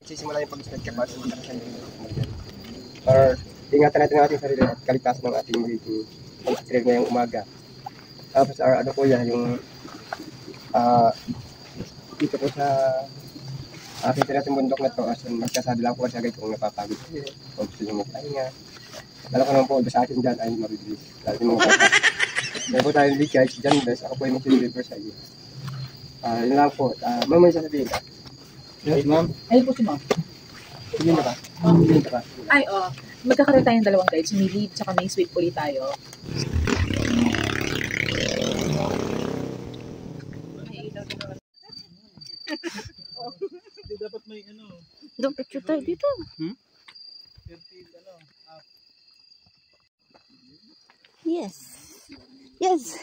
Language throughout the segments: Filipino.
Sisimula yung pag-start ka para sa mga or ingatan natin ang ating sarili at kaligtasan ng ating magiging pag-trail ngayong umaga. Tapos ano po yan, yung dito po sa aking tinating bundok na to, as in, magsasabi lang po sa guys kung napapagod kayo, kung gusto nyo magpahinga. Alam ko naman po, sa akin dyan ay mabilis. Lalo yung mga bata. Kaya po tayo hindi guys, dyan best, ako po yung mag-deliver sa iyo. Yun lang po, ma'am may sasabihin ka? Yes, ma'am? Ayun po si ma'am. Sige na ba? Sige na ba? Ay, magkakaroon tayong dalawang guides. May lead, tsaka may sweep ulit tayo. Dapat may ano. Doon, picture tayo dito. Yes. Yes.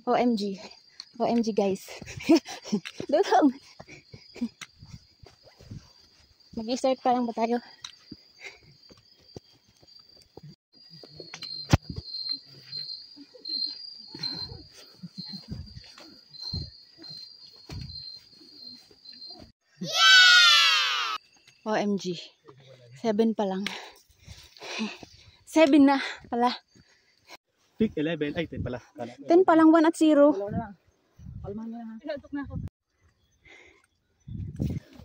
OMG. OMG guys. Doon. Mag-start pa lang ba tayo? OMG. 7 pa lang. 7 na pala. Pick 11. Ay, 10 pala. 10 pa lang, 1 at 0. Kalmahan na lang. Ilaltok na ako.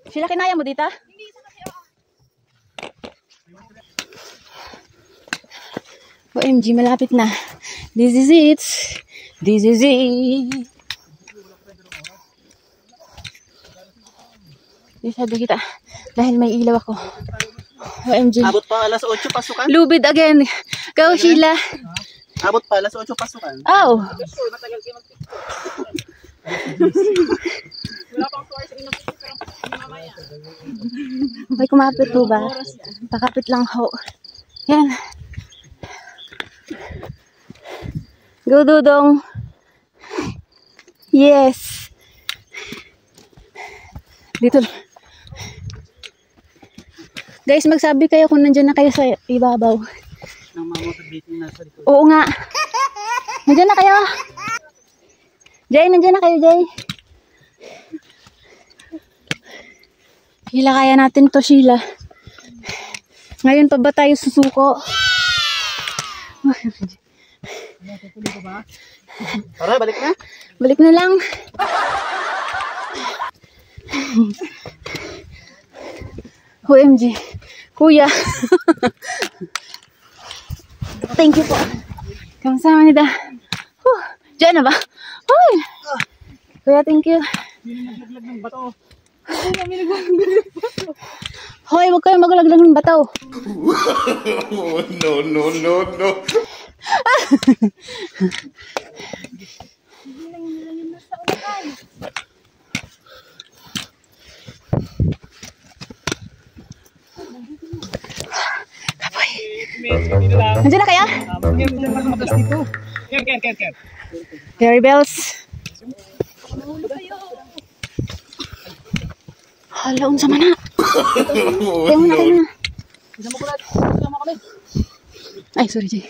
Sila, kinaya mo dito? Hindi, sana siya. OMG, malapit na. This is it. This is it. Sabi kita, dahil may ilaw ako. OMG. Abot pa alas 8 pasukan? Lubid again. Go, Sheila. Abot pa alas 8 pasukan? Oh. Matagal kayo mag-tiktok. Wala pang tour sa inang tiktok. Mamaya. Okay, kumapit po ba? Pakapit lang ho. Yan. Go, Dudong. Yes. Dito. Guys, magsabi kayo kung nandyan na kayo sa ibabaw. Nang mamotivating nasa likod. Oo nga. Nandyan na kayo. Jay, nandyan na kayo, Jay. Sheila, kaya natin to, Sheila. Ngayon pa ba tayo susuko? Tara, balik na. Balik na lang. OMG. Kuya. Thank you po. Kamsama nida. Diyan na ba? Hoy. Kuya, thank you. Naglag ng bato. Hoy, huwag kayong maglaglag ng bato. No. Nandiyan na kaya? Ker. Fairy bells. Hala, unsa man na. Tayo muna. Ay, sorry, Jay.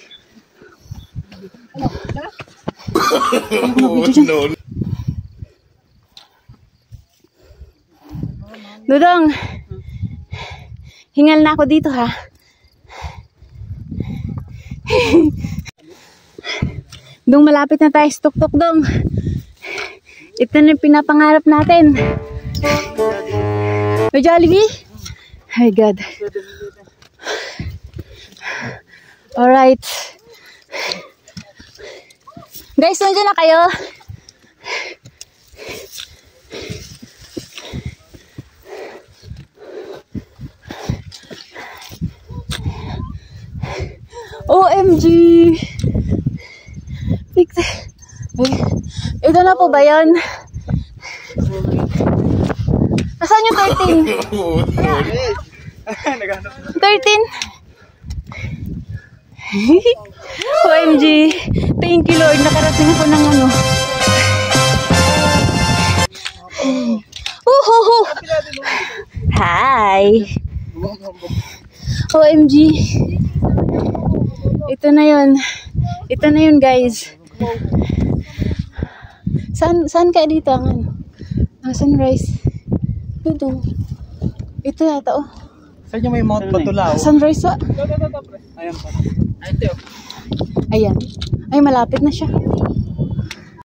No. Dudong. Hingal na ako dito, ha. Dong, malapit na tayo sa tuktok, Dong. Ito na yung pinapangarap natin. May Jollibee? My God. Alright. Guys, nandiyan na kayo? OMG! Ito na po ba yun? Nasaan yung 13? 13? OMG! Thank you Lord, nakarating ako ng ano. Hi! OMG! Ito na yun. Ito na yun guys. Saan kaya dito ang ano? sunrise. Dito. Ito yata oh. Saan yung may Mount Batulao? Sunrise wa. Ayan pa. Ay, ito. Ayan. Ay, malapit na siya.